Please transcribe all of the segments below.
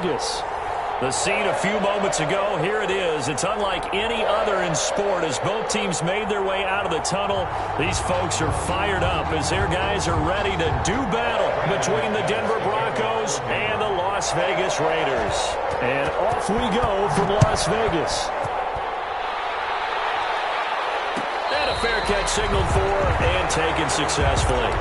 The scene a few moments ago, here it is. It's unlike any other in sport as both teams made their way out of the tunnel. These folks are fired up as their guys are ready to do battle between the Denver Broncos and the Las Vegas Raiders. And off we go from Las Vegas. And a fair catch signaled for and taken successfully.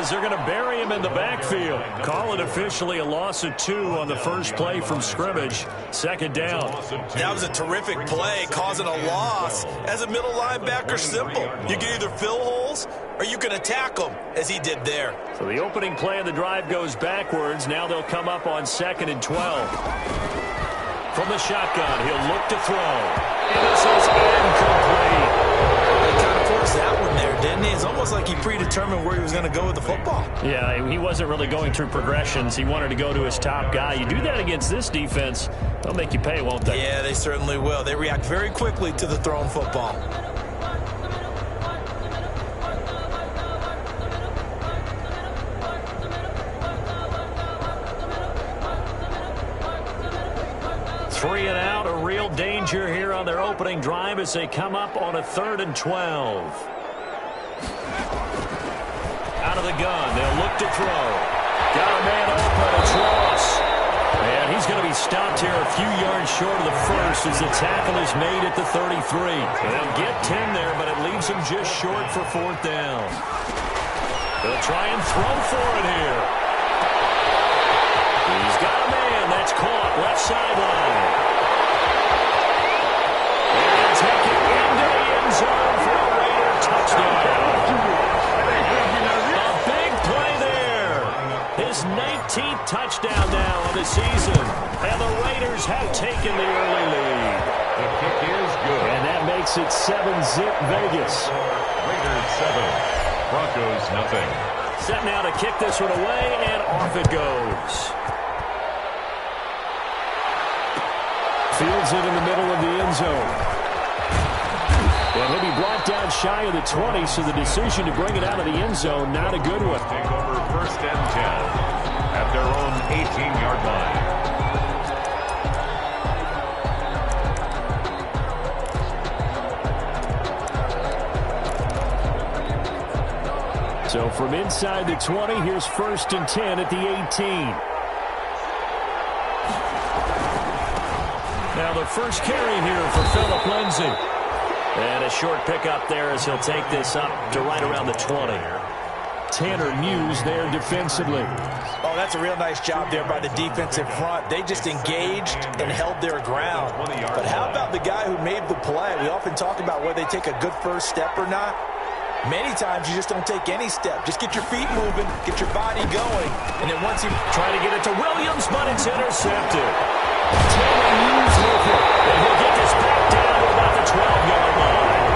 They're going to bury him in the backfield. Call it officially a loss of 2 on the first play from scrimmage. Second down. That was a terrific play, causing a loss. As a middle linebacker, simple. You can either fill holes or you can attack them, as he did there. So the opening play of the drive goes backwards. Now they'll come up on 2nd and 12. From the shotgun, he'll look to throw. And this is incomplete. That one there, didn't he? It's almost like he predetermined where he was going to go with the football. Yeah, he wasn't really going through progressions. He wanted to go to his top guy. You do that against this defense, they'll make you pay, won't they? Yeah, they certainly will. They react very quickly to the thrown football. Three and out, a real danger here on their opening drive as they come up on a 3rd and 12. Out of the gun, they'll look to throw. Got a man open, it's Ross. And he's going to be stopped here a few yards short of the first as the tackle is made at the 33. They'll get 10 there, but it leaves them just short for 4th down. They'll try and throw for it here. He's got a man that's caught left sideline. And taken into the end zone for a Raider touchdown. A big play there. His 19th touchdown now of the season. And the Raiders have taken the early lead. The kick is good. And that makes it 7-zip Vegas. Raiders 7, Broncos nothing. Set now to kick this one away, and off it goes. Fields it in the middle of the end zone. And he'll be brought down shy of the 20, so the decision to bring it out of the end zone, not a good one. Take over 1st and 10 at their own 18-yard line. So from inside the 20, here's 1st and 10 at the 18. Now the first carry here for Phillip Lindsay. And a short pickup there as he'll take this up to right around the 20. Tanner Muse there defensively. Oh, that's a real nice job there by the defensive front. They just engaged and held their ground. But how about the guy who made the play? We often talk about whether they take a good first step or not. Many times you just don't take any step. Just get your feet moving, get your body going. And then once you try to get it to Williams, but it's intercepted. Tanner Muse with it. And he'll get this back down to about the 12-yard line.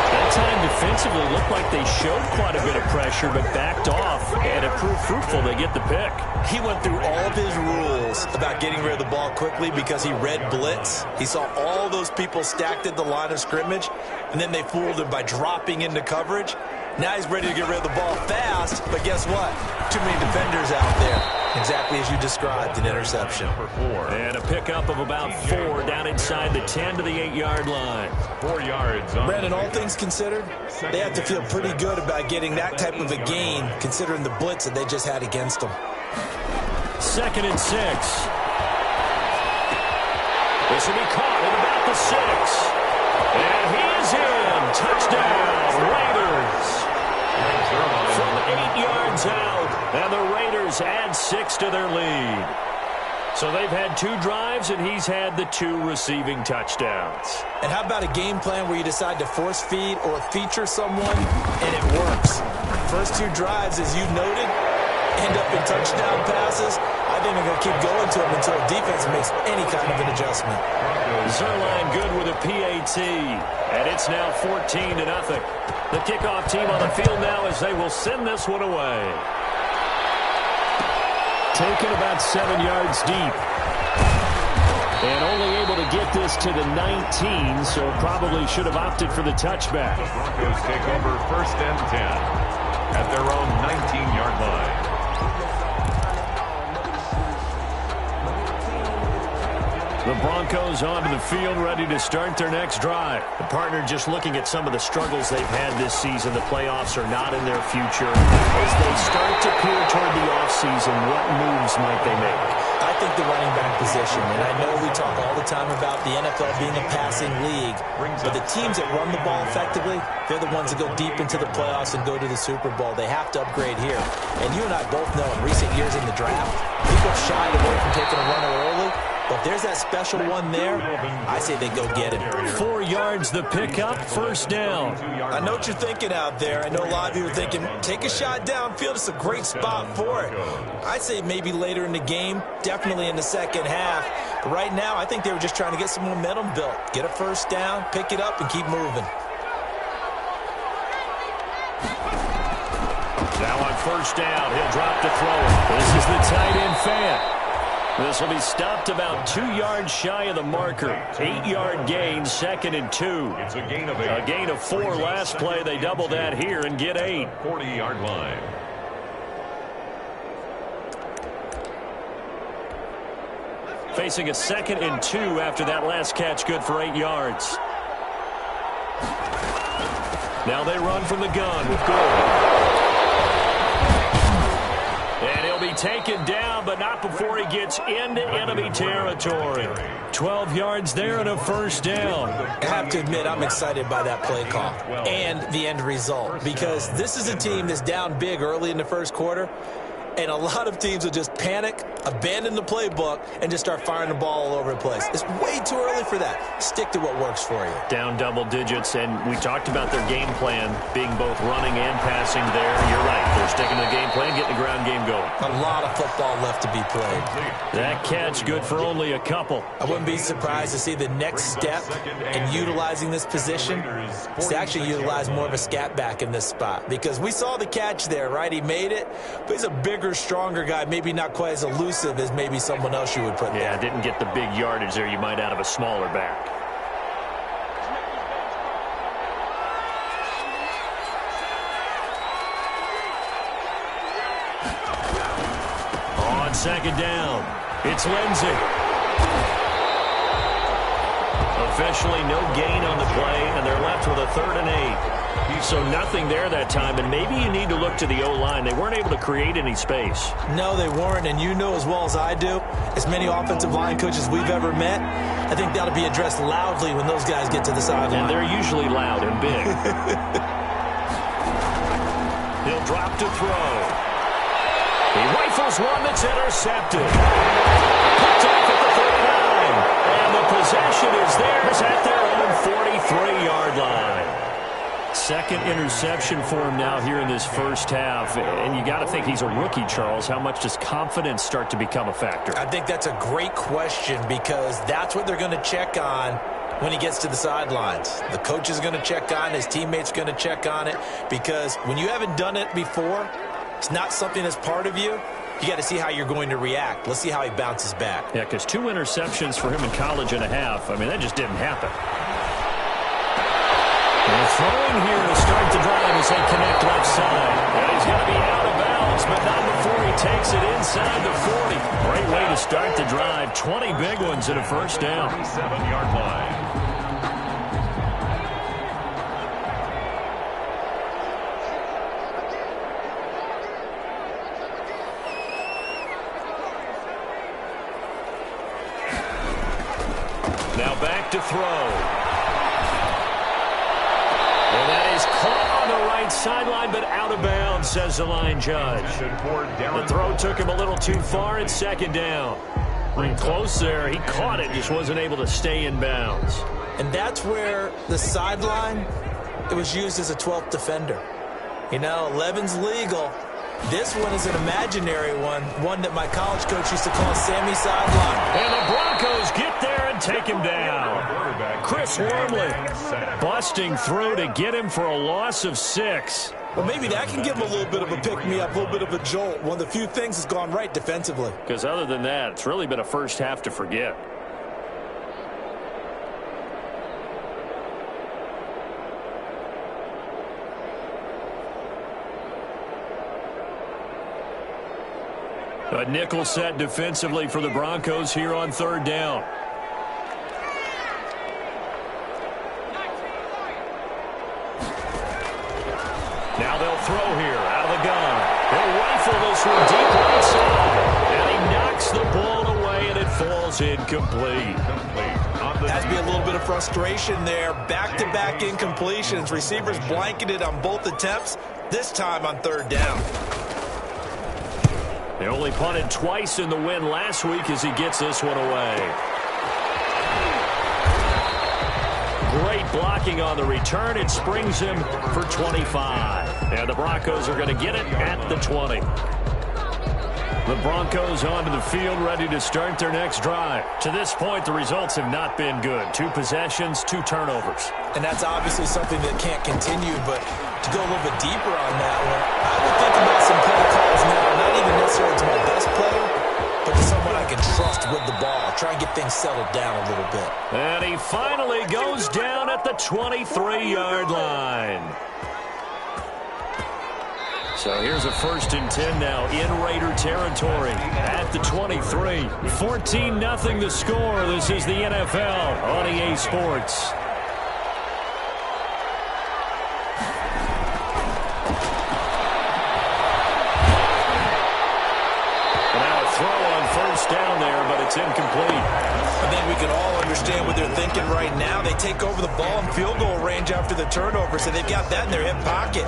That time defensively looked like they showed quite a bit of pressure, but backed off, and it proved fruitful. They get the pick. He went through all of his rules about getting rid of the ball quickly because he read blitz. He saw all those people stacked at the line of scrimmage, and then they fooled him by dropping into coverage. Now he's ready to get rid of the ball fast, but guess what? Too many defenders out there. Exactly as you described, an interception. And a pickup of about 4 down inside the 10 to the 8-yard line. 4 yards. Brandon, all things considered, they have to feel pretty good about getting that type of a gain, considering the blitz that they just had against them. 2nd and 6. This will be caught at about the 6. And he is in. Touchdown, Raiders. From 8 yards out, and the Raiders add 6 to their lead. So they've had 2 drives, and he's had the 2 receiving touchdowns. And how about a game plan where you decide to force feed or feature someone, and it works? First 2 drives, as you noted, end up in touchdown passes, I think they're going to keep going to him until the defense makes any kind of an adjustment. Zerline good with a PAT, and it's now 14-0. The kickoff team on the field now as they will send this one away. Taken about 7 yards deep. And only able to get this to the 19, so probably should have opted for the touchback. The Broncos take over 1st and 10 at their own 19-yard line. The Broncos onto the field, ready to start their next drive. The partner just looking at some of the struggles they've had this season. The playoffs are not in their future. As they start to peer toward the offseason, what moves might they make? I think the running back position, and I know we talk all the time about the NFL being a passing league, but the teams that run the ball effectively, they're the ones that go deep into the playoffs and go to the Super Bowl. They have to upgrade here. And you and I both know in recent years in the draft, people shied away from taking a runner early. But if there's that special one there, I say they go get it. 4 yards the pickup, 1st down. I know what you're thinking out there. I know a lot of you are thinking, take a shot downfield. It's a great spot for it. I'd say maybe later in the game, definitely in the second half. But right now, I think they were just trying to get some momentum built. Get a 1st down, pick it up, and keep moving. Now on 1st down, he'll drop to throw it. This is the tight end Fant. This will be stopped about 2 yards shy of the marker. 8-yard gain, 2nd and 2. It's a gain of 8. A gain of 4 last play. They double that here and get 8. 40-yard line. Facing a 2nd and 2 after that last catch, good for 8 yards. Now they run from the gun with Gould. And he'll be taken down, but not before he gets into enemy territory. 12 yards there and a 1st down. I have to admit, I'm excited by that play call and the end result, because this is a team that's down big early in the 1st quarter, and a lot of teams will just panic, abandon the playbook, and just start firing the ball all over the place. It's way too early for that. Stick to what works for you. Down double digits, and we talked about their game plan being both running and passing there. You're right. They're sticking to the game plan, getting the ground game going. A lot of football left to be played. That catch good for only a couple. I wouldn't be surprised to see the next step in utilizing this position is to actually utilize more of a scat back in this spot, because we saw the catch there, right? He made it, but he's a bigger, stronger guy, maybe not quite as elusive as maybe someone else you would put there. Yeah, didn't get the big yardage there you might out of a smaller back. On 2nd down, it's Lindsey. Officially no gain on the play, and they're left with a 3rd and 8. So nothing there that time, and maybe you need to look to the O-line. They weren't able to create any space. No, they weren't, and you know as well as I do, as many offensive line coaches we've ever met, I think that'll be addressed loudly when those guys get to the sideline. And they're usually loud and big. He'll drop to throw. He rifles one that's intercepted. Picked off at the 39. And the possession is theirs at their own 43-yard line. 2nd interception for him now here in this 1st half. And you got to think he's a rookie, Charles. How much does confidence start to become a factor? I think that's a great question, because that's what they're going to check on when he gets to the sidelines. The coach is going to check on it. His teammates are going to check on it, because when you haven't done it before, it's not something that's part of you. You got to see how you're going to react. Let's see how he bounces back. Yeah, because 2 interceptions for him in college and a half. I mean, that just didn't happen. And throwing here to start the drive as they connect left side. And he's going to be out of bounds, but not before he takes it inside the 40. Great way to start the drive. 20 big ones and a 1st down. 7-yard line. Now back to throw. And that is caught on the right sideline, but out of bounds, says the line judge. The throw took him a little too far. It's 2nd down. Close there. He caught it, just wasn't able to stay in bounds. And that's where the sideline, it was used as a 12th defender. You know, 11's legal, This one is an imaginary one that my college coach used to call Sammy Sideline. And the Broncos get there and take him down. Chris Wormley busting through to get him for a loss of 6. Well, maybe that can give him a little bit of a pick-me-up, a little bit of a jolt. One of the few things that's gone right defensively. Because other than that, it's really been a first half to forget. A nickel set defensively for the Broncos here on 3rd down. Now they'll throw here out of the gun. They'll rifle this one deep right side. And he knocks the ball away, and it falls incomplete. Has to be a little bit of frustration there. Back-to-back incompletions. Receivers blanketed on both attempts, this time on 3rd down. They only punted twice in the win last week as he gets this one away. Great blocking on the return. It springs him for 25. And the Broncos are going to get it at the 20. The Broncos onto the field, ready to start their next drive. To this point, the results have not been good. 2 possessions, 2 turnovers. And that's obviously something that can't continue, but to go a little bit deeper on that one, I would think about some play calls now, not even necessarily to my best player, but to someone I can trust with the ball. Try and get things settled down a little bit. And he finally goes down at the 23-yard line. So here's a 1st and 10 now in Raider territory at the 23. 14-0 the score. This is the NFL on EA Sports. Now a throw on 1st down there, but it's incomplete. I think we can all understand what they're thinking right now. They take over the ball in field goal range after the turnover, so they've got that in their hip pocket.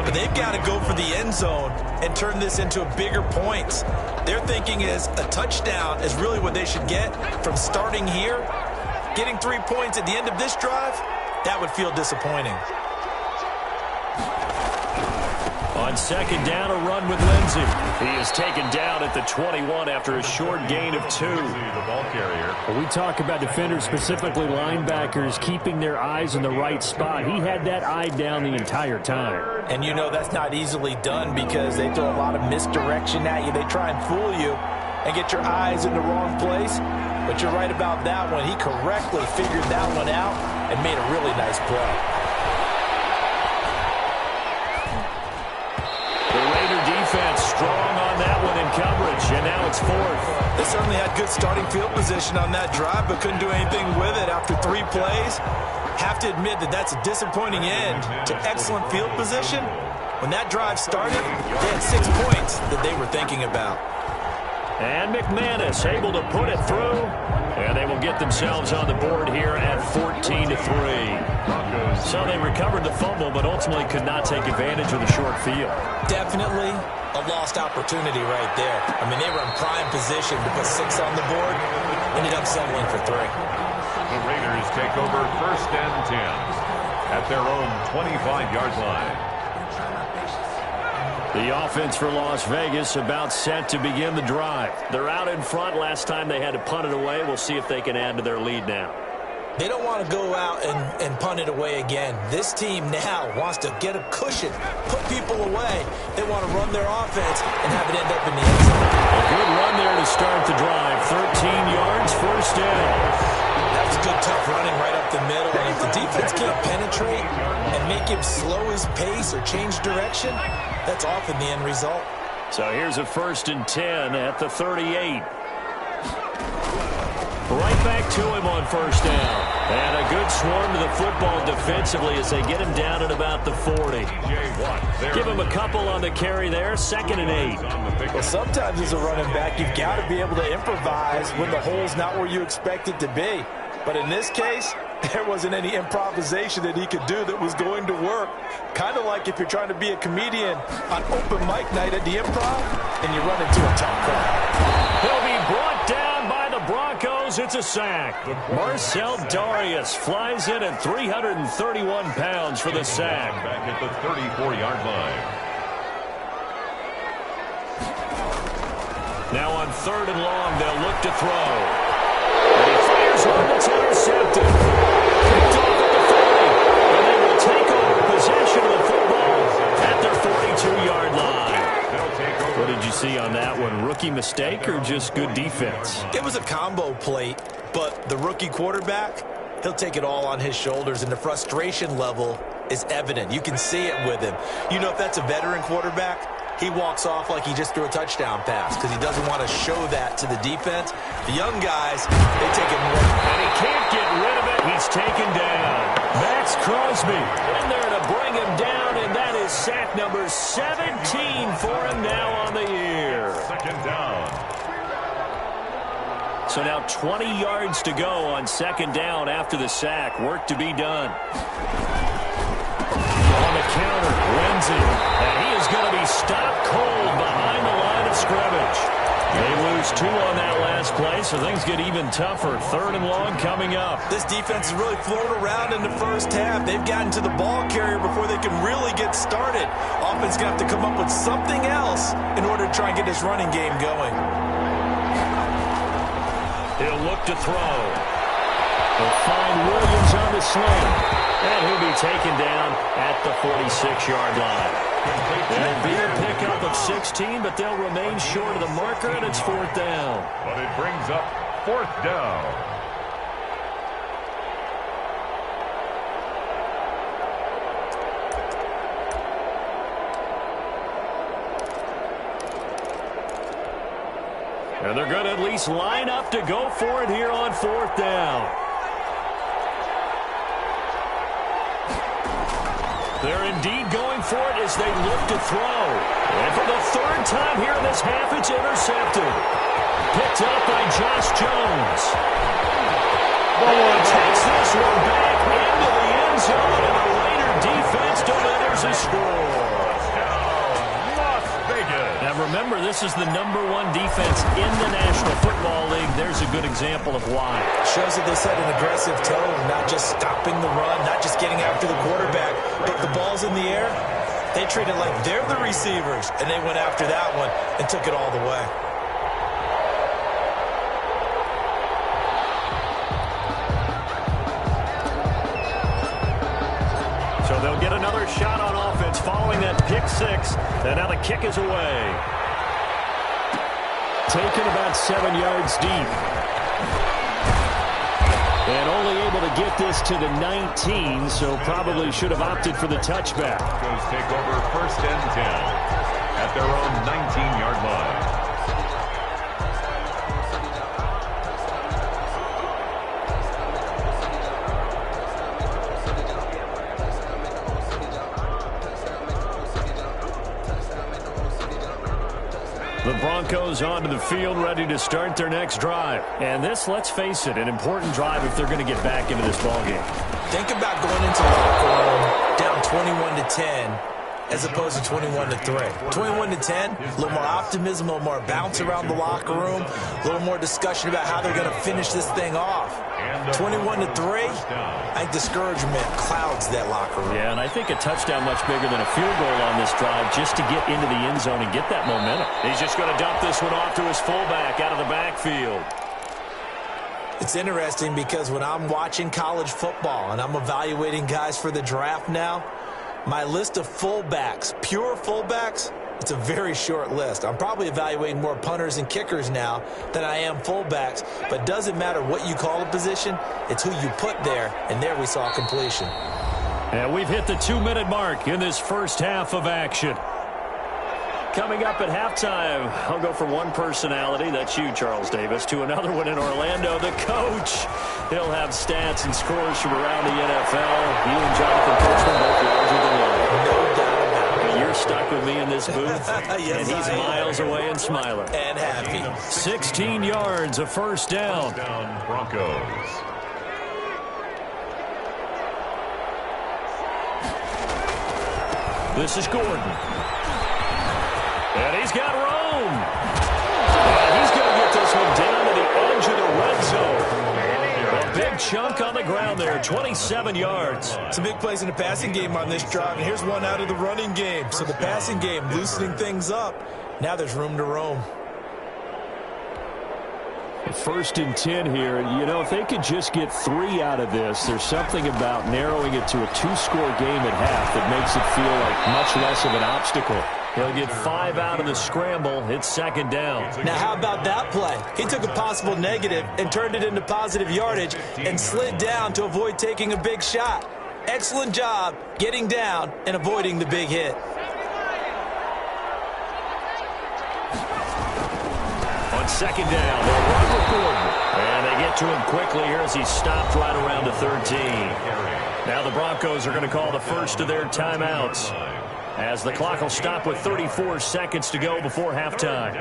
But they've got to go for the end zone and turn this into a bigger points. Their thinking is a touchdown is really what they should get from starting here. Getting 3 points at the end of this drive, that would feel disappointing. On 2nd down, a run with Lindsey. He is taken down at the 21 after a short gain of 2. The ball carrier. We talk about defenders, specifically linebackers, keeping their eyes in the right spot. He had that eye down the entire time. And you know that's not easily done because they throw a lot of misdirection at you. They try and fool you and get your eyes in the wrong place. But you're right about that one. He correctly figured that one out and made a really nice play. Defense strong on that one in coverage, and now it's 4th. They certainly had good starting field position on that drive, but couldn't do anything with it after 3 plays. Have to admit that that's a disappointing end to excellent field position. When that drive started, they had 6 points that they were thinking about. And McManus able to put it through, and they will get themselves on the board here at 14-3. So they recovered the fumble, but ultimately could not take advantage of the short field. Definitely a lost opportunity right there. I mean, they were in prime position to put 6 on the board, ended up settling for 3. The Raiders take over 1st and 10 at their own 25-yard line. The offense for Las Vegas about set to begin the drive. They're out in front. Last time they had to punt it away. We'll see if they can add to their lead now. They don't want to go out and punt it away again. This team now wants to get a cushion, put people away. They want to run their offense and have it end up in the end zone. A good run there to start the drive. 13 yards, 1st down. That was good, tough running right up the middle. And if the defense can't penetrate and make him slow his pace or change direction, that's often the end result. So here's a 1st and 10 at the 38. Right back to him on 1st down. And a good swarm to the football defensively as they get him down at about the 40. Give him a couple on the carry there. 2nd and 8. Well, sometimes as a running back, you've got to be able to improvise when the hole's not where you expect it to be. But in this case, there wasn't any improvisation that he could do that was going to work. Kind of like if you're trying to be a comedian on open mic night at the Improv and you run into a tough crowd. He'll be brought down by the Broncos. It's a sack. Marcel Darius flies in at 331 pounds for the sack. Back at the 34-yard line. Now on 3rd and long, they'll look to throw. And he fires one that's intercepted. Picked off at the 40. And they will take over possession of the football at their 42-yard line. What did you see on that one? Rookie mistake or just good defense? It was a combo plate, but the rookie quarterback, he'll take it all on his shoulders, and the frustration level is evident. You can see it with him. You know, if that's a veteran quarterback, he walks off like he just threw a touchdown pass because he doesn't want to show that to the defense. The young guys, they take it more. And he can't get rid of it. He's taken down. Max Crosby in there to bring him down, and that is sack number 17 for him now on the year. 2nd down. So now 20 yards to go on 2nd down after the sack. Work to be done. On the counter, Lindsey. And he is going to be stopped cold behind the line of scrimmage. They lose 2 on that last play, so things get even tougher. 3rd and long coming up. This defense has really flown around in the first half. They've gotten to the ball carrier before they can really get started. Offense going to have to come up with something else in order to try and get this running game going. He'll look to throw. They'll find Williams on the sling. And he'll be taken down at the 46-yard line. It'll be a pickup of 16, but they'll remain short of the marker, and it's 4th down. But it brings up 4th down. And they're going to at least line up to go for it here on 4th down. They're indeed going for it as they look to throw. And for the 3rd time here in this half, it's intercepted. Picked up by Josh Jones. And takes this one back into the end zone, and the Raider defense delivers a score. Now remember, this is the #1 defense in the National Football League. There's a good example of why. Shows that they set an aggressive tone, not just stopping the run, not just getting after the quarterback, but the ball's in the air. They treat it like they're the receivers, and they went after that one and took it all the way. So they'll get another shot on offense following that pick 6. And now the kick is away. Taken about 7 yards deep. And only able to get this to the 19, so probably should have opted for the touchback. Broncos take over 1st and 10 at their own 19-yard line. The Broncos onto the field, ready to start their next drive. And this, let's face it, an important drive if they're going to get back into this ballgame. Think about going into the locker room down 21-10 as opposed to 21-3. 21-10, a little more optimism, a little more bounce around the locker room, a little more discussion about how they're going to finish this thing off. 21-3, I think discouragement clouds that locker room. Yeah, and I think a touchdown much bigger than a field goal on this drive just to get into the end zone and get that momentum. He's just going to dump this one off to his fullback out of the backfield. It's interesting because when I'm watching college football and I'm evaluating guys for the draft now, my list of fullbacks, pure fullbacks, it's a very short list. I'm probably evaluating more punters and kickers now than I am fullbacks, but it doesn't matter what you call a position, it's who you put there, and there we saw completion. And we've hit the 2-minute mark in this first half of action. Coming up at halftime, I'll go from one personality, that's you, Charles Davis, to another one in Orlando, the coach. He'll have stats and scores from around the NFL. You and Jonathan Coachman both larger than life. No doubt about it. You're stuck with me in this booth, Yes, and he's miles away and smiling. And happy. 16 yards, a first down. Down Broncos. This is Gordon. And he's got Rome. And he's going to get this one down to the edge of the red zone. A big chunk on the ground there, 27 yards. Some big plays in the passing game on this drive, and here's one out of the running game. So the passing game loosening things up. Now there's room to roam. 1st and 10 here. You know, if they could just get 3 out of this, there's something about narrowing it to a 2-score game at half that makes it feel like much less of an obstacle. He'll get 5 out of the scramble. It's 2nd down. Now, how about that play? He took a possible negative and turned it into positive yardage and slid down to avoid taking a big shot. Excellent job getting down and avoiding the big hit. On 2nd down, they'll run with Gordon. And they get to him quickly here as he's stopped right around the 13. Now the Broncos are going to call the first of their timeouts, as the clock will stop with 34 seconds to go before halftime.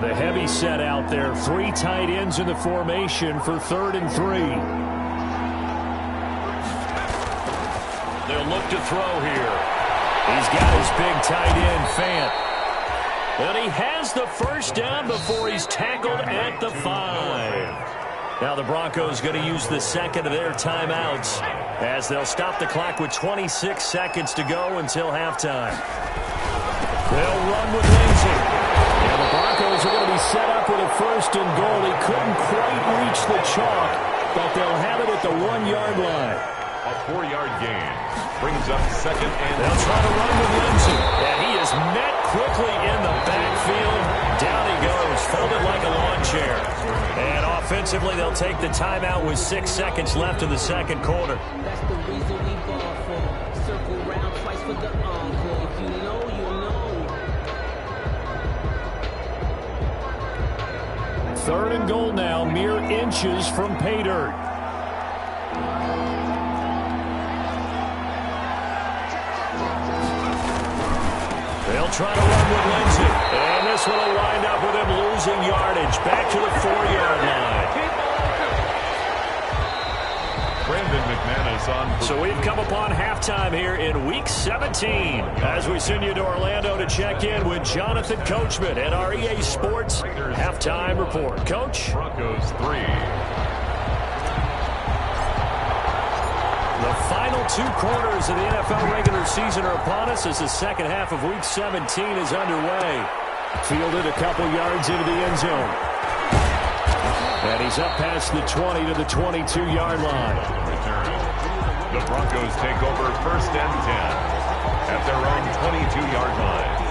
The heavy set out there. 3 tight ends in the formation for 3rd and 3. They'll look to throw here. He's got his big tight end, Fant. And he has the first down before he's tackled at the 5. Now the Broncos going to use the second of their timeouts, as they'll stop the clock with 26 seconds to go until halftime. They'll run with Lindsay. And the Broncos are going to be set up with a 1st and goal. He couldn't quite reach the chalk, but they'll have it at the 1-yard line. A 4-yard gain brings up 2nd and... They'll try to run with Lindsay. And he is met quickly in the backfield. Down he goes, folded like a lawn chair. And offensively, they'll take the timeout with 6 seconds left in the 2nd quarter. That's the reason we ball for. Circle round twice for the encore. If you know, you know. 3rd and goal now, mere inches from pay dirt. They'll try to run with Lindsay. And this one will wind up with him losing yardage. Back to the 4-yard line. Brandon McManus on. So we've come upon halftime here in Week 17. As we send you to Orlando to check in with Jonathan Coachman at our EA Sports Halftime Report. Coach? Broncos 3. The final 2 quarters of the NFL regular season are upon us as the second half of Week 17 is underway. Fielded a couple yards into the end zone. And he's up past the 20 to the 22-yard line. The Broncos take over 1st and 10 at their own 22-yard line.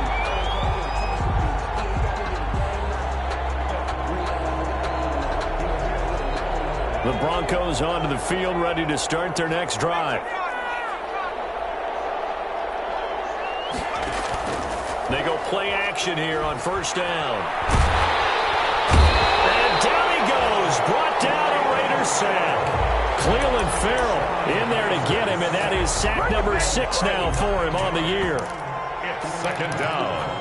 The Broncos onto the field, ready to start their next drive. They go play action here on 1st down. And down he goes, brought down a Raiders sack. Cleveland Farrell in there to get him, and that is sack number 6 now for him on the year. It's 2nd down.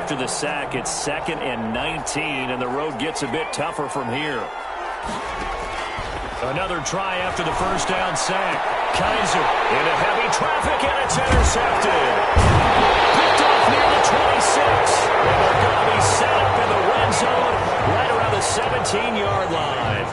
After the sack, it's 2nd and 19, and the road gets a bit tougher from here. Another try after the 1st down sack. Kaiser into heavy traffic, and it's intercepted. Picked off near the 26, and they're going to be set up in the red zone right around the 17-yard line.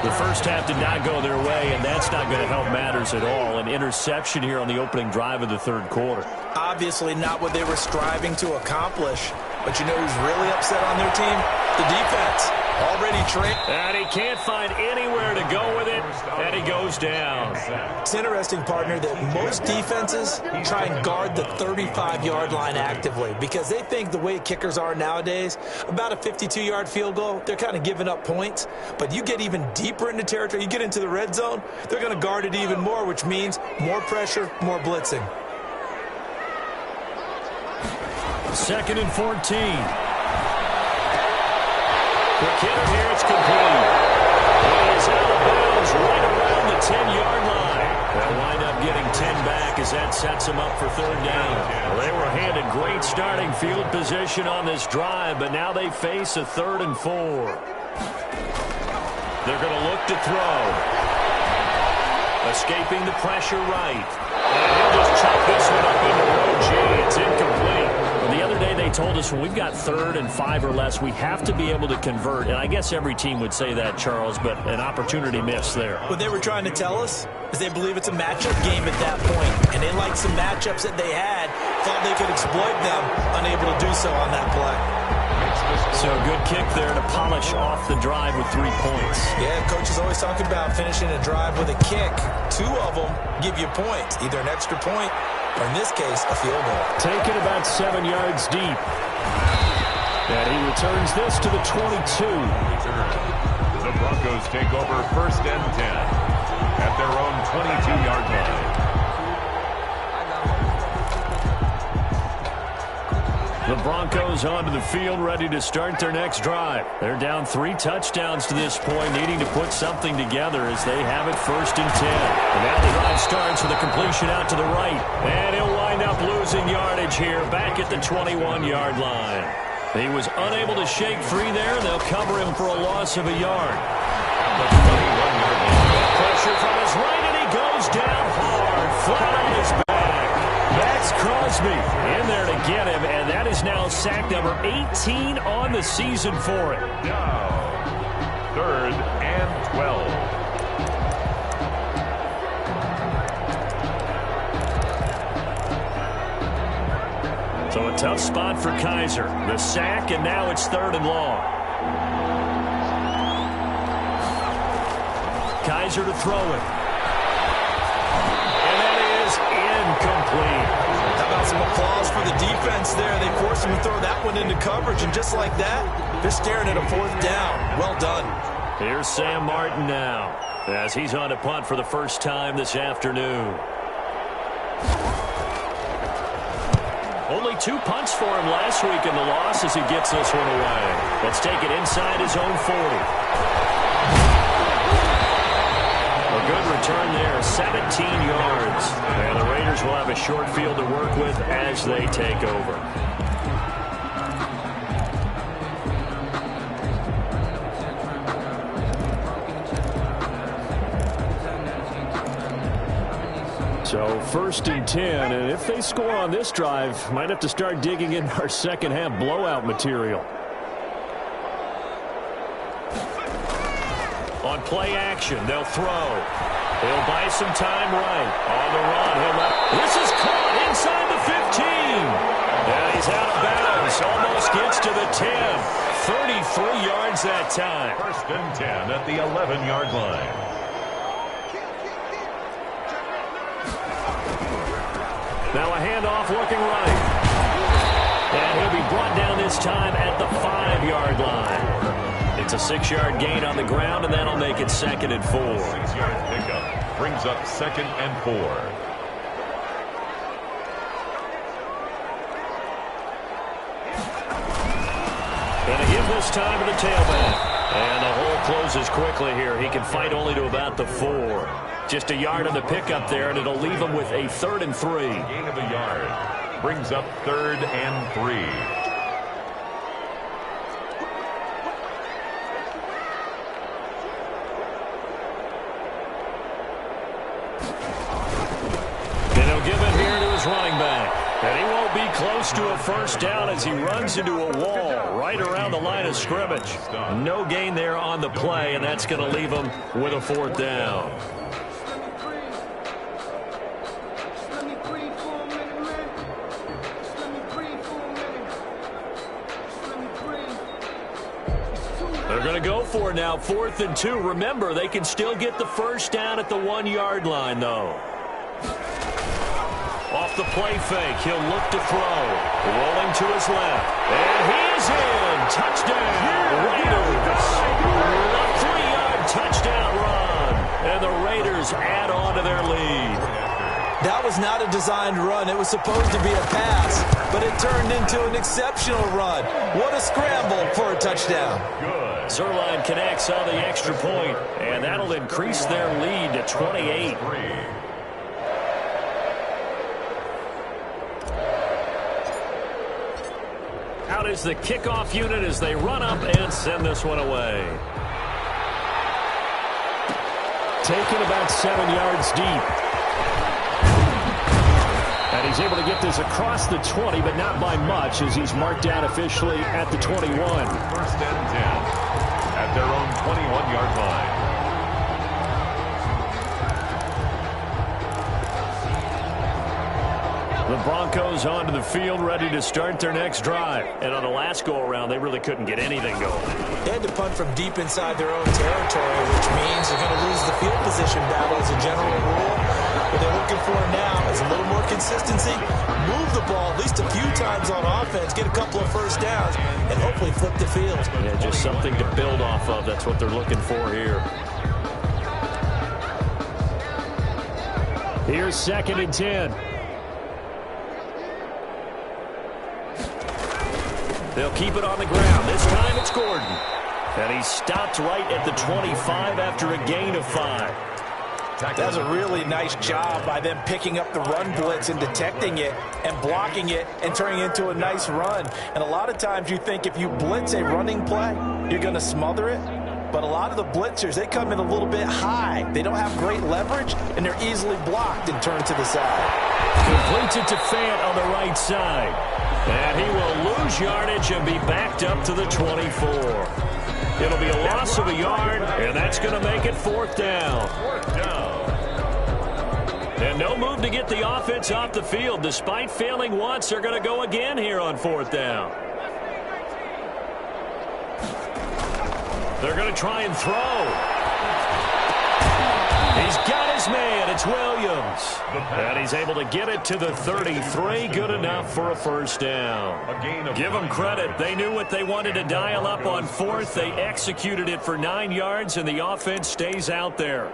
The first half did not go their way, and that's not going to help matters at all. An interception here on the opening drive of the 3rd quarter. Obviously not what they were striving to accomplish. But you know who's really upset on their team? The defense. Already trained. And he can't find anywhere to go with it, and he goes down. It's interesting, partner, that most defenses try and guard the 35-yard line actively because they think the way kickers are nowadays, about a 52-yard field goal, they're kind of giving up points. But you get even deeper into territory, you get into the red zone, they're going to guard it even more, which means more pressure, more blitzing. 2nd and 14. Quick hitter here, it's complete. It is out of bounds right around the 10-yard line. They'll wind up getting 10 back as that sets them up for 3rd down. Well, they were handed great starting field position on this drive, but now they face a 3rd and 4. They're going to look to throw. Escaping the pressure right. And he'll just chop this one up into row G. It's incomplete. Well, the other day they told us when we've got 3rd and 5 or less, we have to be able to convert. And I guess every team would say that, Charles, but an opportunity missed there. What they were trying to tell us is they believe it's a matchup game at that point. And they liked some matchups that they had, thought they could exploit them, unable to do so on that play. So a good kick there to polish off the drive with 3 points. Yeah, coach is always talking about finishing a drive with a kick. 2 of them give you points, either an extra point or, in this case, a field goal. Taken about 7 yards deep. And he returns this to the 22. The Broncos take over 1st and 10 at their own 22-yard line. The Broncos onto the field, ready to start their next drive. They're down 3 touchdowns to this point, needing to put something together as they have it 1st and 10. And now the drive starts with a completion out to the right. And he'll wind up losing yardage here, back at the 21-yard line. He was unable to shake free there. They'll cover him for a loss of a yard. Pressure from his right, and he goes down hard, flat on his back. That's Crosby in there to get him, and that is now sack number 18 on the season for him. Now, 3rd and 12. So a tough spot for Kaiser. The sack, and now it's 3rd and long. Kaiser to throw it. And that is incomplete. How about some applause for the defense there? They forced him to throw that one into coverage, and just like that, they're staring at a 4th down. Well done. Here's Sam Martin now, as he's on to punt for the first time this afternoon. Only 2 punts for him last week in the loss as he gets this one away. Let's take it inside his own 40. A good return there, 17 yards. And the Raiders will have a short field to work with as they take over. So 1st and 10, and if they score on this drive, might have to start digging in our second half blowout material. On play action, they'll throw. He'll buy some time right. On the run, this is caught inside the 15. And he's out of bounds. Almost gets to the 10. 33 yards that time. 1st and 10 at the 11-yard line. Now a handoff looking right. And he'll be brought down this time at the 5-yard line. It's a 6-yard gain on the ground, and that'll make it 2nd and 4. 6-yard pickup brings up 2nd and 4. And a give this time to the tailback. And the hole closes quickly here. He can fight only to about the 4. Just a yard on the pickup there, and it'll leave him with a 3rd and 3. Gain of a yard brings up 3rd and 3. And he'll give it here to his running back. And he won't be close to a 1st down as he runs into a wall right around the line of scrimmage. No gain there on the play, and that's going to leave him with a 4th down. They're going to go for it now, 4th and 2. Remember, they can still get the 1st down at the 1-yard line, though. Off the play fake, he'll look to throw. Rolling to his left. And he's in. Touchdown, Raiders. A 3-yard touchdown run. And the Raiders add on to their lead. That was not a designed run. It was supposed to be a pass, but it turned into an exceptional run. What a scramble for a touchdown. Good. Zerline connects on the extra point, and that'll increase their lead to 28. Out is the kickoff unit as they run up and send this one away. Taken about 7 yards deep. And he's able to get this across the 20, but not by much, as he's marked down officially at the 21. 1st and 10 at their own 21-yard line. The Broncos onto the field, ready to start their next drive. And on the last go-around, they really couldn't get anything going. They had to punt from deep inside their own territory, which means they're going to lose the field position battle as a general rule. What they're looking for now is a little more consistency, move the ball at least a few times on offense, get a couple of first downs, and hopefully flip the field. Yeah, just something to build off of. That's what they're looking for here. Here's 2nd and 10. They'll keep it on the ground. This time it's Gordon. And he stopped right at the 25 after a gain of 5. That's a really nice job by them picking up the run blitz and detecting it and blocking it and turning it into a nice run. And a lot of times you think if you blitz a running play, you're going to smother it. But a lot of the blitzers, they come in a little bit high. They don't have great leverage, and they're easily blocked and turned to the side. Completes it to Fant on the right side. And he will lose yardage and be backed up to the 24. It'll be a loss of a yard, and that's going to make it 4th down. And no move to get the offense off the field. Despite failing once, they're going to go again here on 4th down. They're going to try and throw. He's got his man. It's Williams. And he's able to get it to the 33. Good enough for a 1st down. Give them credit. They knew what they wanted to dial up on 4th. They executed it for 9 yards, and the offense stays out there.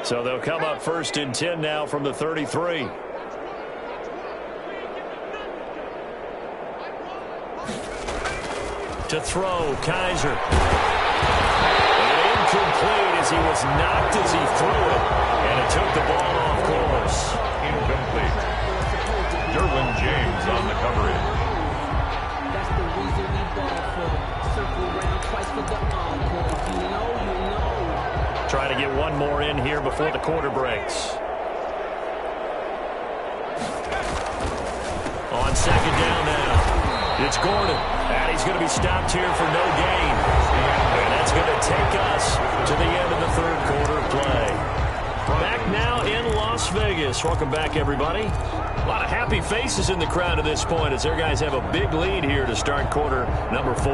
So they'll come up 1st and 10 now from the 33. To throw, Kaiser. And incomplete as he was knocked as he threw it. And it took the ball off course. Incomplete. Derwin James on the coverage. That's the reason we ball for. Circle around twice for the encore. If you know, you know. Try to get one more in here before the quarter breaks. On 2nd down now. It's Gordon. And he's going to be stopped here for no gain. And that's going to take us to the end of the 3rd quarter play. Back now in Las Vegas. Welcome back, everybody. A lot of happy faces in the crowd at this point as their guys have a big lead here to start quarter number 4.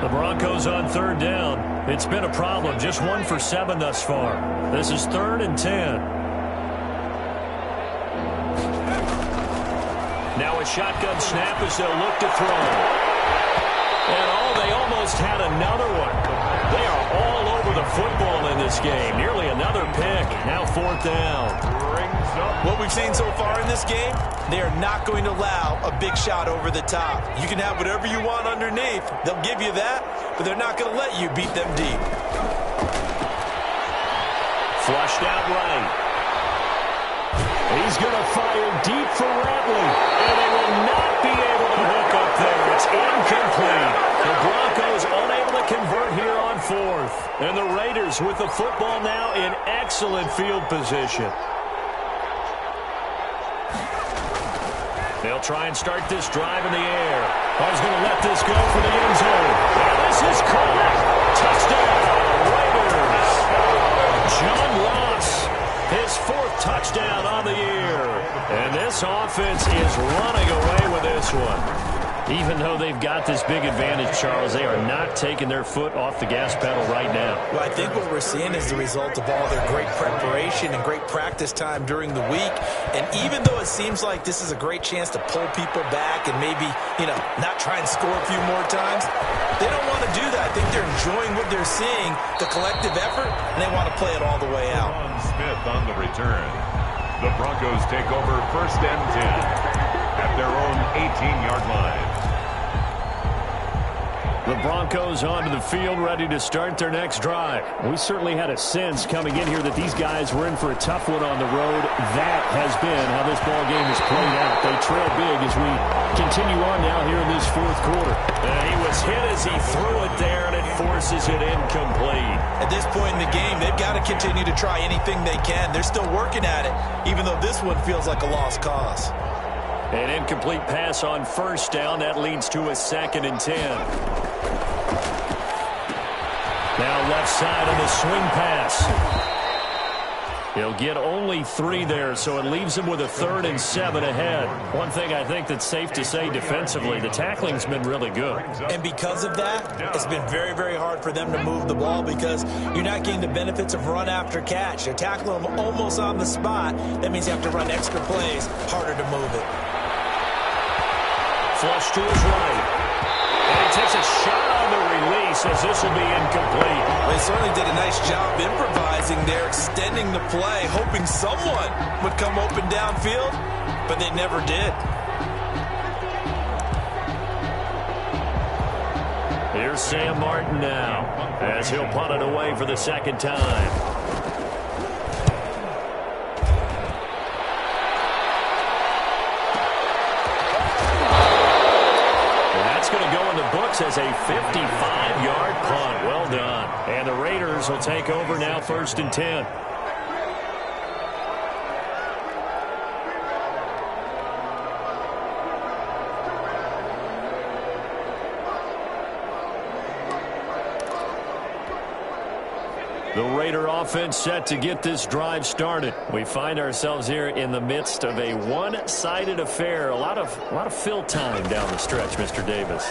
The Broncos on 3rd down. It's been a problem. Just 1 for 7 thus far. This is 3rd and 10. Now a shotgun snap as they'll look to throw. And they almost had another one. They are all over the football in this game. Nearly another pick. Now 4th down. What we've seen so far in this game, they are not going to allow a big shot over the top. You can have whatever you want underneath. They'll give you that, but they're not going to let you beat them deep. Flushed out right. He's going to fire deep for Ratley. And they will not be able to hook up there. It's incomplete. The Broncos unable to convert here on 4th. And the Raiders with the football now in excellent field position. They'll try and start this drive in the air. He's going to let this go for the end zone. And this is caught. Touchdown, Raiders. John Ross, his 4th touchdown on the year. And this offense is running away with this one. Even though they've got this big advantage, Charles, they are not taking their foot off the gas pedal right now. Well, I think what we're seeing is the result of all their great preparation and great practice time during the week. And even though it seems like this is a great chance to pull people back and maybe, not try and score a few more times, they don't want to do that. I think they're enjoying what they're seeing, the collective effort, and they want to play it all the way out. Smith on the return. The Broncos take over 1st and 10 at their own 18-yard line. The Broncos onto the field, ready to start their next drive. We certainly had a sense coming in here that these guys were in for a tough one on the road. That has been how this ball game has played out. They trail big as we continue on now here in this 4th quarter. And he was hit as he threw it there, and it forces it incomplete. At this point in the game, they've got to continue to try anything they can. They're still working at it, even though this one feels like a lost cause. An incomplete pass on 1st down. That leads to a 2nd and 10. Now left side on the swing pass. He'll get only 3 there, so it leaves him with a 3rd and 7 ahead. One thing I think that's safe to say defensively, the tackling's been really good. And because of that, it's been very, very hard for them to move the ball because you're not getting the benefits of run after catch. They're tackling them almost on the spot. That means you have to run extra plays, harder to move it. Flush to his right. And he takes a shot on the release as this will be incomplete. They certainly did a nice job improvising there, extending the play, hoping someone would come open downfield, but they never did. Here's Sam Martin now as he'll punt it away for the 2nd time. Books as a 55-yard punt. Well done. And the Raiders will take over now 1st and 10. The Raider offense set to get this drive started. We find ourselves here in the midst of a one-sided affair. A lot of fill time down the stretch, Mr. Davis.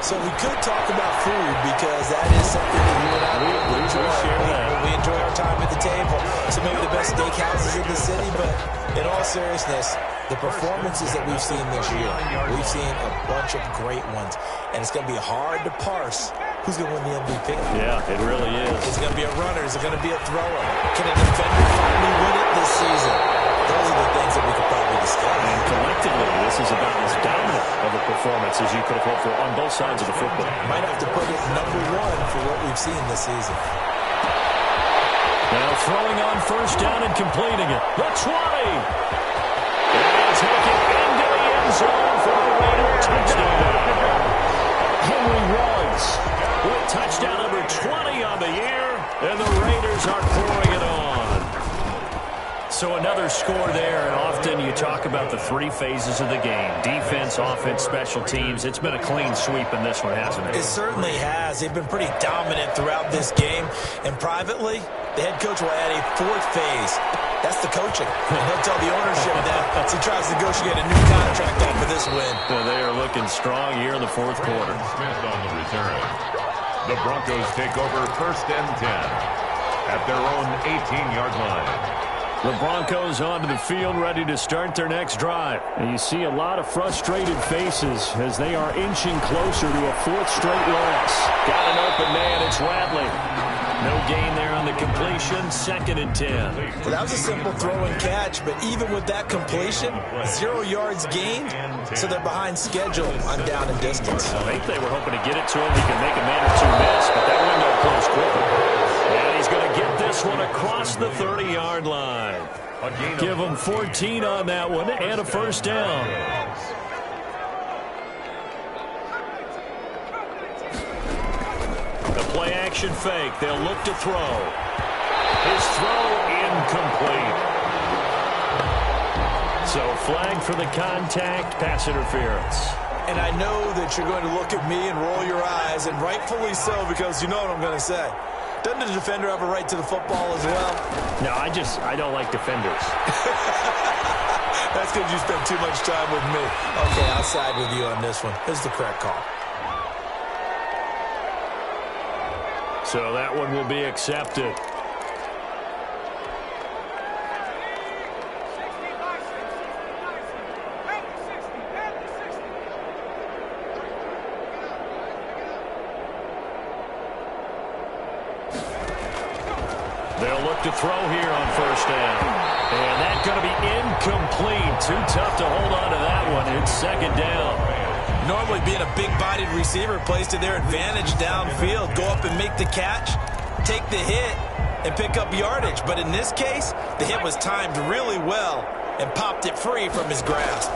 So we could talk about food because that is something that you and I we enjoy our time at the table. So maybe the best steakhouses in the city, but in all seriousness, the performances that we've seen this year, we've seen a bunch of great ones, and it's going to be hard to parse who's going to win the MVP. Yeah, it really is. Is it going to be a runner? Is it going to be a thrower? Can a defender finally win it this season? Those are the things that we could probably discuss. And collectively, this is about as dominant of a performance as you could have hoped for on both sides of the football. Might have to put it #1 for what we've seen this season. Now throwing on 1st down and completing it. The 20. And take it into the end zone for the Raider touchdown. Henry Ruggs with touchdown number 20 on the year, and the Raiders are pouring it on. So another score there, and often you talk about the 3 phases of the game. Defense, offense, special teams. It's been a clean sweep in this one, hasn't it? It certainly has. They've been pretty dominant throughout this game. And privately, the head coach will add a 4th phase. That's the coaching. And he'll tell the ownership that as he tries to negotiate a new contract off of this win. They are looking strong here in the 4th quarter. Smith on the return. The Broncos take over 1st and 10 at their own 18-yard line. The Broncos onto the field, ready to start their next drive. And you see a lot of frustrated faces as they are inching closer to a 4th straight loss. Got an open man, it's Radley. No gain there on the completion, 2nd and 10. So that was a simple throw and catch, but even with that completion, 0 yards gained, so they're behind schedule on down and distance. I think they were hoping to get it to him. He can make a man or 2 miss, but that window closed quickly. And he's going to get this one across the 30-yard line. Give him 14 on that one and a 1st down. The play action fake. They'll look to throw. His throw incomplete. So flag for the contact, pass interference. And I know that you're going to look at me and roll your eyes, and rightfully so, because you know what I'm going to say. Doesn't the defender have a right to the football as well? No, I don't like defenders. That's because you spent too much time with me. Okay, I'll side with you on this one. This is the correct call. So that one will be accepted. They'll look to throw here on 1st down. And that's going to be incomplete. Too tough to hold on to that one. It's 2nd down. Normally being a big-bodied receiver plays to their advantage downfield. Go up and make the catch, take the hit, and pick up yardage. But in this case, the hit was timed really well and popped it free from his grasp.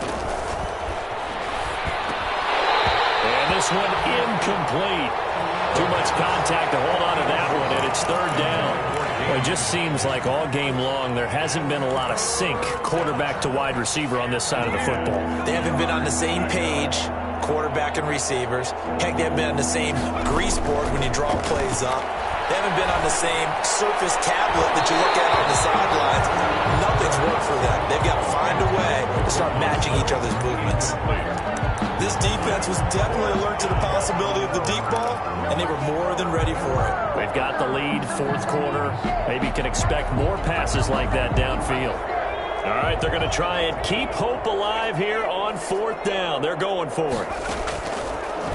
And this one incomplete. Too much contact to hold on to that one, and it's 3rd down. Well, it just seems like all game long there hasn't been a lot of sync quarterback to wide receiver on this side of the football. They haven't been on the same page, quarterback and receivers. Heck, they haven't been on the same grease board when you draw plays up. They haven't been on the same surface tablet that you look at on the sidelines. Nothing's worked for them. They've got to find a way to start matching each other's movements. This defense was definitely alert to the possibility of the deep ball, and they were more than ready for it. They've got the lead, fourth quarter. Maybe can expect more passes like that downfield. All right, they're going to try and keep hope alive here on fourth down. They're going for it.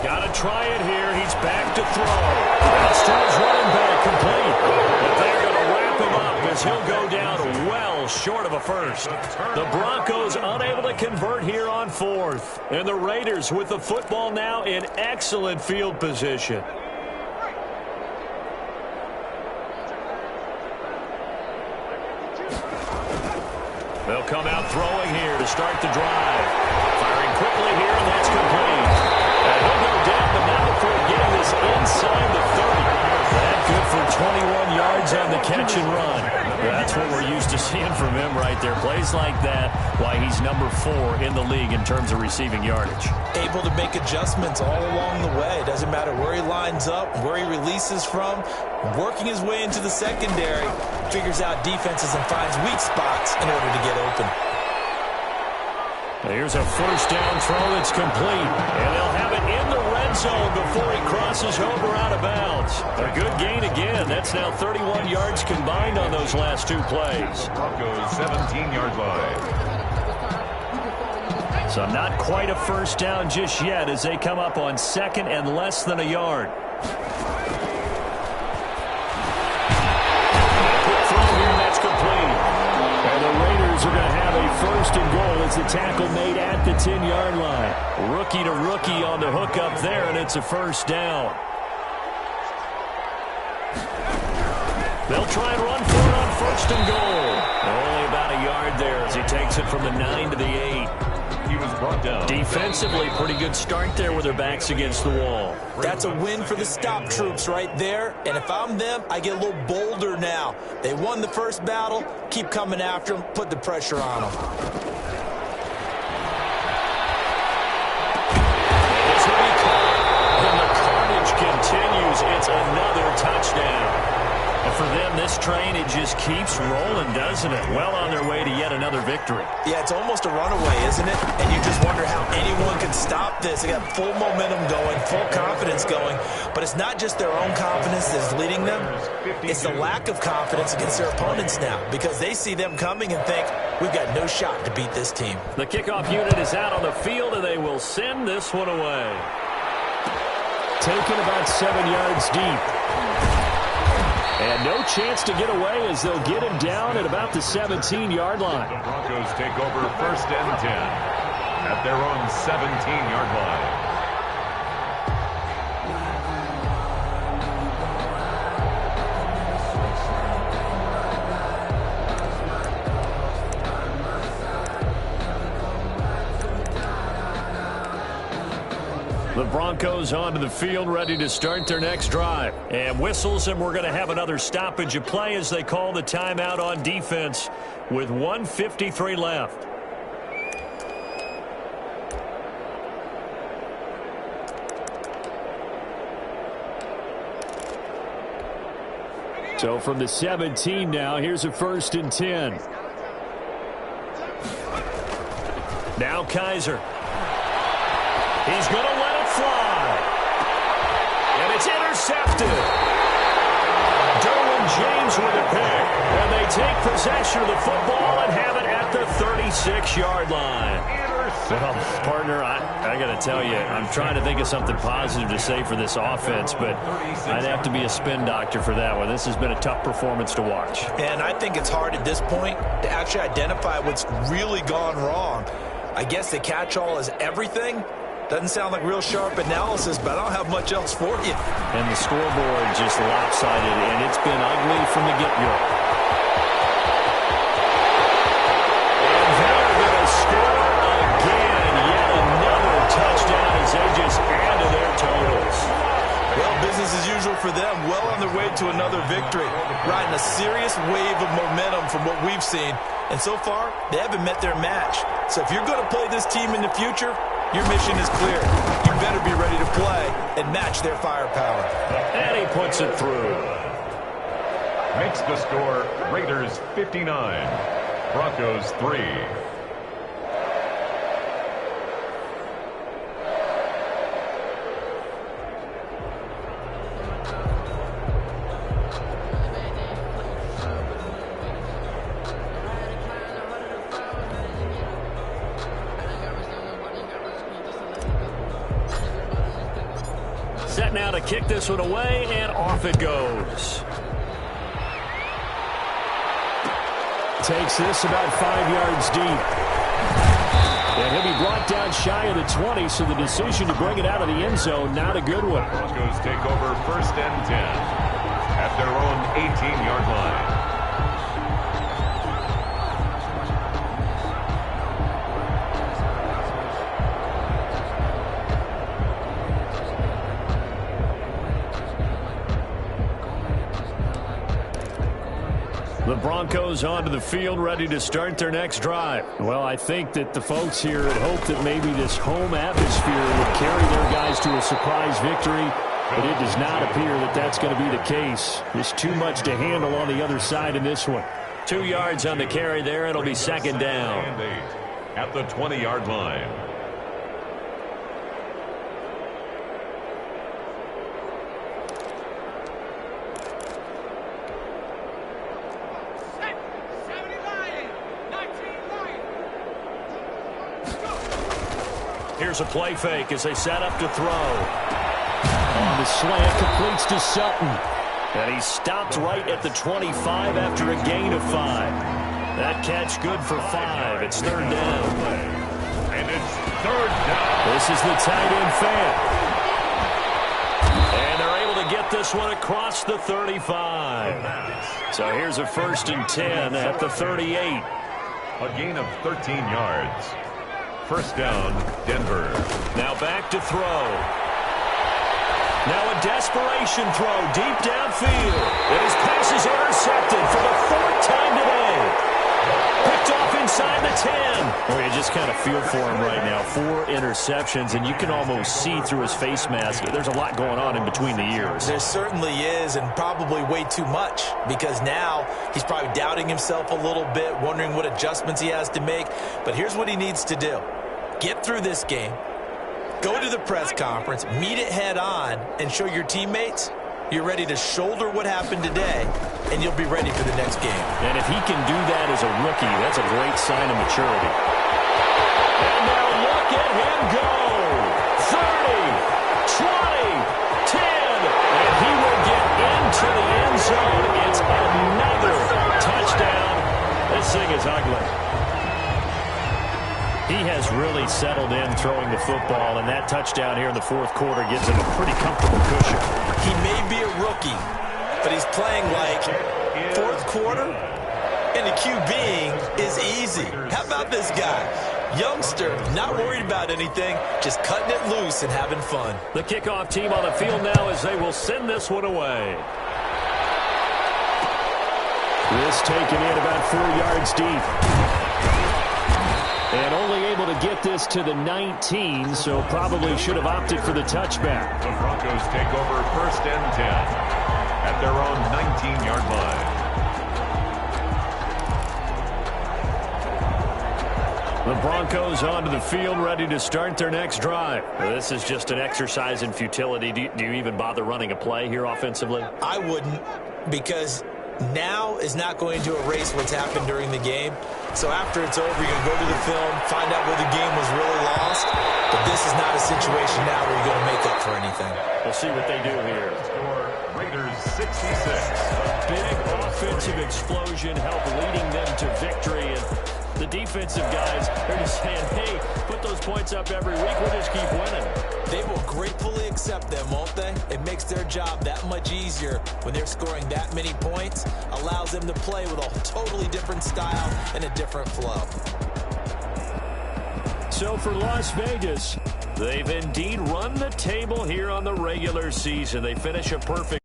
Got to try it here. He's back to throw. That's to his running back, complete. But they're going to wrap him up as he'll go down well short of a first. The Broncos unable to convert here on fourth. And the Raiders with the football now in excellent field position. They'll come out throwing here to start the drive. Firing quickly here, and that's complete. And he'll go down, but now for getting this inside the 30. That good for 21 yards on the catch and run. That's what we're used to seeing from him right there. Plays like that, why he's number 4 in the league in terms of receiving yardage. Able to make adjustments all along the way. Doesn't matter where he lines up, where he releases from. Working his way into the secondary, figures out defenses and finds weak spots in order to get open. Here's a first down throw that's complete. And they'll have it in the red zone before he crosses over out of bounds. A good gain again. That's now 31 yards combined on those last 2 plays. Broncos 17-yard line. So not quite a first down just yet as they come up on second and less than a yard. Are going to have a first and goal as the tackle made at the 10-yard line. Rookie to rookie on the hook up there, and it's a first down. They'll try and run for it on first and goal. Only about a yard there as he takes it from the 9 to the 8. He was brought down. Defensively, pretty good start there with their backs against the wall. That's a win for the stop troops right there. And if I'm them, I get a little bolder now. They won the first battle. Keep coming after them. Put the pressure on them. This will be caught. And the carnage continues. It's another touchdown. And for them, this train, it just keeps rolling, doesn't it? Well on their way to yet another victory. Yeah, it's almost a runaway, isn't it? And you just wonder how anyone can stop this. They got full momentum going, full confidence going. But it's not just their own confidence that's leading them. It's the lack of confidence against their opponents now because they see them coming and think, we've got no shot to beat this team. The kickoff unit is out on the field, and they will send this one away. Taken about 7 yards deep. And no chance to get away as they'll get him down at about the 17-yard line. The Broncos take over first and 10 at their own 17-yard line. The Broncos onto the field, ready to start their next drive. And whistles, and we're going to have another stoppage of play as they call the timeout on defense with 1:53 left. So from the 17 now, here's a first and 10. Now Kaiser. He's going to let it fly. And it's intercepted. Derwin James with a pick. And they take possession of the football and have it at the 36-yard line. Well, partner, I got to tell you, I'm trying to think of something positive to say for this offense, but I'd have to be a spin doctor for that one. This has been a tough performance to watch. And I think it's hard at this point to actually identify what's really gone wrong. I guess the catch-all is everything. Doesn't sound like real sharp analysis, but I don't have much else for you. And the scoreboard just lopsided, and it's been ugly from the get-go. And they're going to score again. Yet another touchdown as they just add to their totals. Well, business as usual for them. Well on their way to another victory. Riding a serious wave of momentum from what we've seen. And so far, they haven't met their match. So if you're going to play this team in the future, your mission is clear. You better be ready to play and match their firepower. And he puts it through. Makes the score Raiders 59, Broncos 3. Set now to kick this one away, and off it goes. Takes this about 5 yards deep. And he'll be brought down shy of the 20, so the decision to bring it out of the end zone, not a good one. Broncos take over 1st and 10 at their own 18-yard line. The Broncos onto the field, ready to start their next drive. Well, I think that the folks here had hoped that maybe this home atmosphere would carry their guys to a surprise victory, but it does not appear that that's going to be the case. There's too much to handle on the other side in this one. 2 yards on the carry there. It'll be second down. And 8 at the 20-yard line. Here's a play fake as they set up to throw. On the slant, completes to Sutton. And he stopped right at the 25 after a gain of 5. That catch good for 5. It's third down. And it's third down. This is the tight end fan. And they're able to get this one across the 35. So here's a 1st and 10 at the 38. A gain of 13 yards. First down, Denver. Now back to throw. Now a desperation throw deep downfield. And his pass is intercepted for the 4th time today. Picked off inside the 10. Well, you just kind of feel for him right now. 4 interceptions, and you can almost see through his face mask. There's a lot going on in between the ears. There certainly is, and probably way too much, because now he's probably doubting himself a little bit, wondering what adjustments he has to make. But here's what he needs to do. Get through this game, go to the press conference, meet it head on, and show your teammates you're ready to shoulder what happened today, and you'll be ready for the next game. And if he can do that as a rookie, that's a great sign of maturity. And now look at him go. 30, 20, 10, and he will get into the end zone. It's another touchdown. This thing is ugly. He has really settled in throwing the football, and that touchdown here in the 4th quarter gives him a pretty comfortable cushion. He may be a rookie, but he's playing like 4th quarter, and the QBing is easy. How about this guy? Youngster, not worried about anything, just cutting it loose and having fun. The kickoff team on the field now as they will send this one away. This taken in about 4 yards deep. And only able to get this to the 19, so probably should have opted for the touchback. The Broncos take over 1st and 10 at their own 19-yard line. The Broncos onto the field, ready to start their next drive. This is just an exercise in futility. Do you even bother running a play here offensively? I wouldn't, because now is not going to erase what's happened during the game. So after it's over, you're going to go to the film, find out where the game was really lost. But this is not a situation now where you're going to make up for anything. We'll see what they do here. Score Raiders 66. A big offensive explosion helped leading them to victory. And the defensive guys are just saying, hey, put those points up every week. We'll just keep winning. They will gratefully accept them, won't they? It makes their job that much easier when they're scoring that many points. Allows them to play with a totally different style and a different flow. So for Las Vegas, they've indeed run the table here on the regular season. They finish a perfect